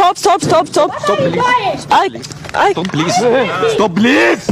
Stop, please. Stop, please. Stop, please.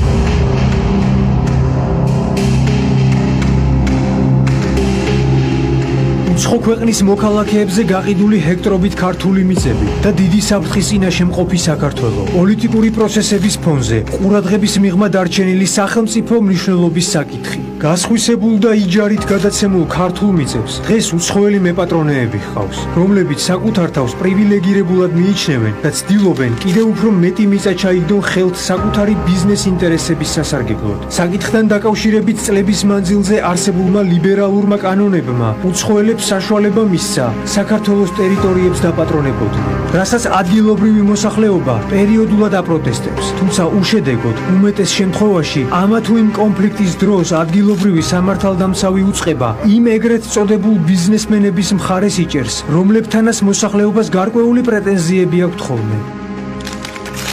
Uცხო ქვეყნის მოქალაქეებზე გაყიდული ჰექტრობით ქართული მიწები და დიდი საფრთხის წინაშე მყოფი საქართველო. პოლიტიკური პროცესების ფონზე ყურადღების მიღმა დარჩენილი სახელმწიფო მნიშვნელობის საკითხი. გასხვისებულ და იჯარით გადაცემულ ქართულ მიწებს დღეს უცხოელი მეპატრონეები ჰყავს, რომლებიც საკუთარ თავს პრივილეგირებულად მიიჩნევენ და ცდილობენ კიდევ უფრო მეტი მიწა ჩაიგდონ ხელთ საკუთარი ბიზნეს ინტერესების სასარგებლოდ. საკითხთან დაკავშირებით წლების მანძილზე არსებულმა ლიბერალურმა კანონებმა უცხოელებს საშუალება მისცა საქართველოს ტერიტორიებს დაპატრონებოდნენ, რასაც ადგილობრივი მოსახლეობა პერიოდულად აპროტესტებს, თუმცა უშედეგოდ უმეტეს შემთხვევაში ამა თუ იმ კონფლიქტის დროს ადგილობრივი სამართალდამცავი უწყება იმ ეგრეთ წოდებულ ბიზნესმენების მხარეს იჭერს, რომლებთანაც მოსახლეობას გარკვეული პრეტენზიები აქვთ ხოლმე.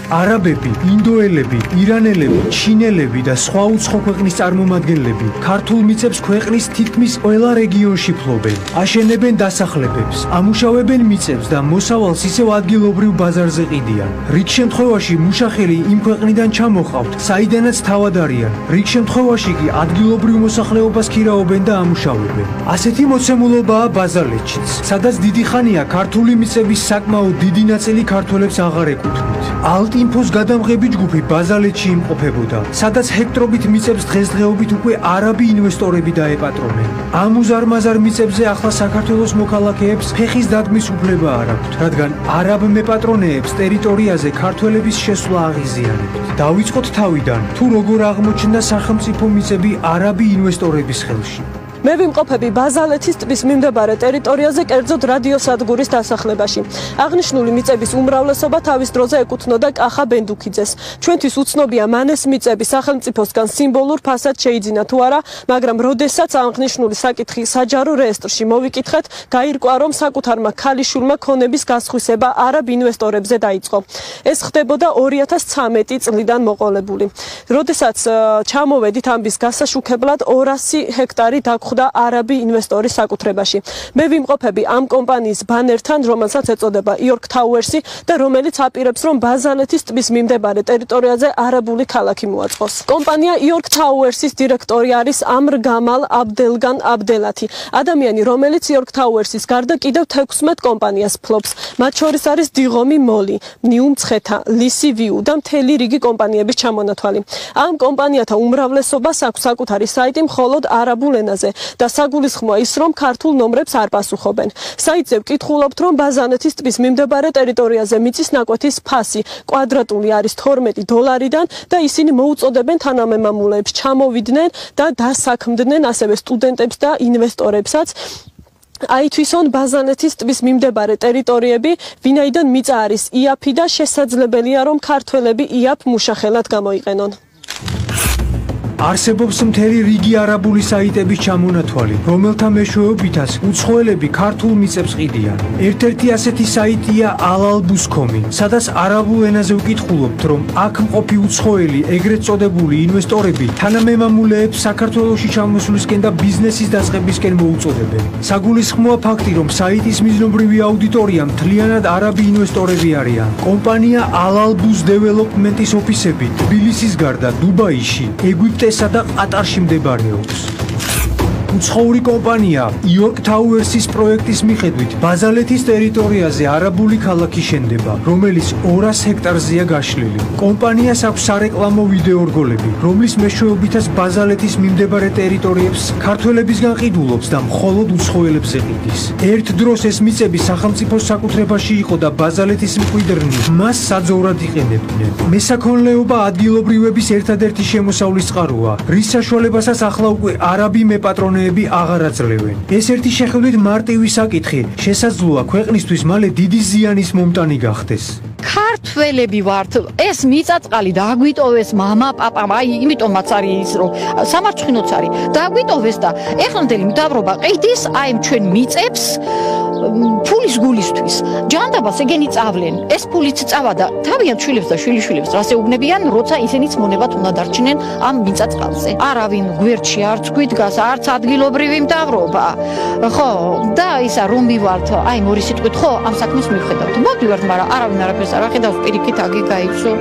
არაბები, ინდოელები, ირანელები, ჩინელები და სხვა უცხო ქვეყნის წარმომადგენლები ქართულ მიწებს ქვეყნის თითქმის ყველა რეგიონში ფლობენ, აშენებენ დასახლებებს, ამუშავებენ მიწებს და მოსავალს ისევ ადგილობრივ ბაზარზე ყიდიან. რიგ შემთხვევაში მუშახელი იმ ქვეყნიდან ჩამოჰყავთ, საიდანაც თავად არიან. რიგ შემთხვევაში კი ადგილობრივ მოსახლეობას ქირაობენ და ამუშავებენ. ასეთი მოცემულობაა ბაზალეთშიც, სადაც დიდი ხანია ქართული მიწების საკმაოდ დიდი ნაწილი ქართველებს აღარ ეკუთვნით. ალტინფოს გადამღები ჯგუფი ბაზალეთში იმყოფებოდა, სადაც ჰექტრობით მიწებს დღესდღეობით უკვე არაბი ინვესტორები დაეპატრონენ. ამ უზარმაზარ მიწებზე ახლა საქართველოს მოქალაქეებს ფეხის დადგმის უფლება არ აქვთ, რადგან არაბ მეპატრონეებს ტერიტორიაზე ქართველების შესვლა აღიზიანებთ. დავიწყოთ თავიდან, თუ როგორ აღმოჩნდა სახელმწიფო მიწები არაბი ინვესტორების ხელში. მე ვიმყოფები ბაზალეთის ტბის მიმდებარე ტერიტორიაზე, კერძოდ რადიოსადგურის დასახლებაში. აღნიშნული მიწების უმრავლესობა თავის დროზე ეკუთვნოდა კახა ბენდუქიძეს. ჩვენთვის უცნობია მან ეს მიწები სახელმწიფოსგან სიმბოლურ ფასად შეიძინა თუ არა, მაგრამ როდესაც აღნიშნული საკითხი საჯარო რეესტრში მოვიკითხეთ, გაირკვა, რომ საკუთარმა ქალიშვილმა ქონების გასხვისება არაბ ინვესტორებზე დაიწყო. ეს ხდებოდა 2013 წლიდან მოყოლებული. როდესაც ჩამოვედით ამბის გასაშუქებლად 200 ჰექტარი და არაბი ინვესტორის საკუთრებაში. მე ვიმყოფები ამ კომპანიის ბანერთან, რომელსაც ეწოდება York Towers-ი და რომელიც აპირებს, რომ ბაზალეთის ტბის მიმდებარე ტერიტორიაზე არაბული ქალაქი მოაწყოს. კომპანია York Towers-ის დირექტორი არის ამრ გამალ აბდელგან აბდელათი, ადამიანი, რომელიც York Towers-ის გარდა კიდევ 16 კომპანიას ფლობს. მათ შორის არის დიღომი მოლი, ნიუ მცხეთა, ლისი ვიუ და მთელი რიგი კომპანიების ჩამონათვალი. ამ კომპანიათა უმრავლესობას აქვს საკუთარი საიტი მხოლოდ არაბულ ენაზე. და საგულისხმოა ის, რომ ქართულ ნომრებს არ პასუხობენ. საიტზე ვკითხულობთ, რომ ბაზალეთის ტბის მიმდებარე ტერიტორიაზე მიწის ნაკვეთის ფასი კვადრატული არის $12-დან და ისინი მოუწოდებენ თანამემამულეებს ჩამოვიდნენ და დასაქმდნენ ასევე სტუდენტებს და ინვესტორებსაც. აითვისონ ბაზალეთის ტბის მიმდებარე ტერიტორიები, ვინაიდან მიწა არის იაფი და შესაძლებელია, რომ ქართველები იაფ მუშახელად გამოიყენონ. არსებობს მთელი რიგი არაბული საიტების ჩამონათვალი, რომელთა მეშვეობითაც უცხოელები ქართულ მიწებს ყიდიან. ერთ-ერთი ასეთი საიტია alalbus.com, სადაც არაბულ ენაზე ვკითხულობთ, რომ აქ მყოფი უცხოელი ეგრეთ წოდებული ინვესტორები თანამემამულეებს საქართველოში ჩამოსვლისკენ და ბიზნესის დაწყებისკენ მოუწოდებენ. საგულისხმოა ფაქტი, რომ საიტის მიზნობრივი აუდიტორია მთლიანად არაბი ინვესტორები არიან. კომპანია alalbus development-ის ოფისები თბილისის გარდა დუბაიში, ეგვიპტესა და ყატარში მდებარეობს. უცხოური კომპანია York Towers-ის პროექტის მიხედვით ბაზალეთის ტერიტორიაზე არაბული ქალაქი შენდება, რომელიც 200 ჰექტარზეა გაშლილი. კომპანიას აქვს სარეკლამო ვიდეო რგოლები, რომლის მეშვეობითაც ბაზალეთის მიმდებარე ტერიტორიებს ქართველებისგან ყიდულობს და მხოლოდ უცხოელებს ეყიდის. ერთ დროს ეს მიწები სახელმწიფოს საკუთრებაში იყო და ბაზალეთის მკვიდრნი მას საძოვრად იყენებდნენ. მესაქონლეობა ადგილობრივების ერთადერთი შემოსავლის წყაროა, რის საშუალებასაც ახლა უკვე არაბი მეპატრონეები აღარ აძლევენ. ეს ერთი შეხედვით მარტივი საკითხი, შესაძლოა ქვეყნისთვის მალე დიდი ზიანის მომტანი გახდეს. ქართველები ვართ, ეს მიწაწყალი დაგვიტოვეს მამა, პაპამ, აი იმიტომაც არის ის, რომ სამარცხინოც არის. დაგვიტოვეს და ეხლა მთელი მთავრობა ყიდის აი ჩვენ მიწებს ფულის გულისთვის ჯანდაბას ეგენი წავლენ ეს ფულიც წავა და თავიანთ შვილებს და შვილიშვილებს რას ეუბნებიან როცა ისინიც მონებად უნდა დარჩნენ ამ მიწა-წყალზე არავინ გვერდში არც გვიდგას არც ადგილობრივი მთავრობა ხო და ისა რომ მივართ აი მორი სიტყვით ხო ამ საქმეს მივხედავთ მოვდივართ მაგრამ არავინ არაფერს არ ახედავს პირიქით აგი გაიცო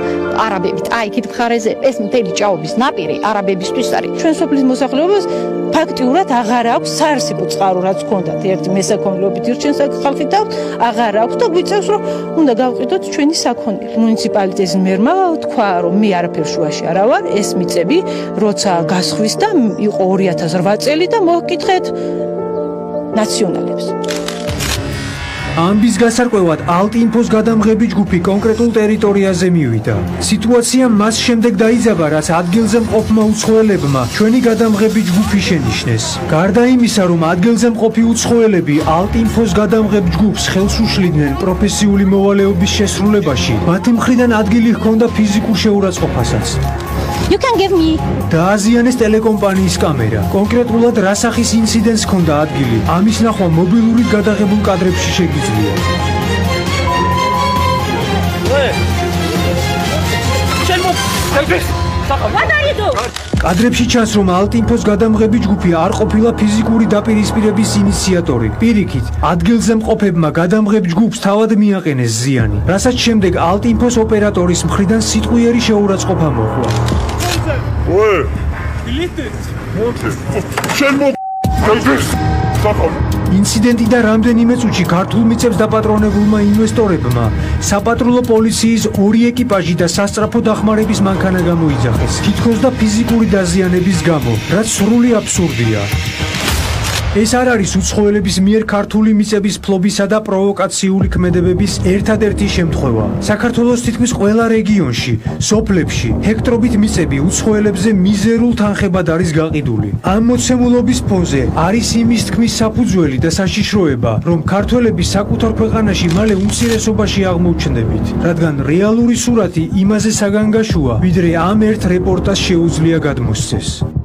არაბებით აი იქით მხარეზე ეს მთელი ჭაობის ნაპირი არაბებისთვის არის ჩვენ სოფლის მოსახლეობას ფაქტიურად აღარ აქვს საარსებო წყარო რაც ჰქონდათ ერთი მესაქონლეობით ირჩენს ხალხი და აღარ აქვს და გვიწევს რომ უნდა გავყიდოთ ჩვენი საქონელი მუნიციპალიტეტის მერმა თქვა რომ მე არაფერ შუაში არა ვარ ეს მიწები როცა გასხვის და იყო 2008 წელი და მოვკითხეთ ნაციონალებს ამბის გასარკვევად ალტ-ინფოს გადამღები ჯგუფი კონკრეტულ ტერიტორიაზე მივიდა. სიტუაცია მას შემდეგ დაიძაბა, რაც ადგილზე მყოფმა უცხოელებმა ჩვენი გადამღები ჯგუფი შენიშნეს. გარდა იმისა, რომ ადგილზე მყოფი უცხოელები ალტ-ინფოს გადამღებ ჯგუფს ხელს უშლიდნენ პროფესიული მოვალეობის შესრულებაში, მათი მხრიდან ადგილი ჰქონდა ფიზიკურ შეურაცხყოფასაც. You can give me დააზიანეს ტელეკომპანიის კამერა. კონკრეტულად რა სახის ინციდენტს ჰქონდა ადგილი? ამის ნახვა მობილურით გადაღებულ კადრებში შეგიძლია. კადრებში ჩანს, რომ ალტ-ინფოს გადამღები ჯგუფი არ ყოფილა ფიზიკური დაპირისპირების ინიციატორი. პირიქით, ადგილზე მყოფებმა გადამღებ ჯგუფს თავად მიაყენეს ზიანი, რასაც შემდეგ ალტ-ინფოს ოპერატორის მხრიდან სიტყვიერი შეურაცხყოფა მოჰყვა. ინციდენტი და რამდენიმე წუთში ქართულ მიწებს დაპატრონებულმა ინვესტორებმა საპატრულო პოლიციის 2 ეკიპაჟი და სასწრაფო დახმარების მანქანა გამოიძახეს, თითქოს და ფიზიკური დაზიანების გამო, რაც სრული აბსურდია. ეს არ არის უცხოელების მიერ ქართული მიწების ფლობისა და პროვოკაციული ქმედებების ერთადერთი შემთხვევა. საქართველოს თითქმის ყველა რეგიონში, სოფლებში, ჰექტრობით მიწები უცხოელებზე მიზერულ თანხებად არის გაყიდული. ამ მოცემულობის ფონზე არის იმის თქმის საფუძველი და საშიშროება, რომ ქართველები საკუთარ ქვეყანაში მალე უმცირესობაში აღმოჩნდებით, რადგან რეალური სურათი იმაზე საგანგაშოა, ვიდრე ამ ერთ რეპორტაჟს შეუძლია გადმოსცეს.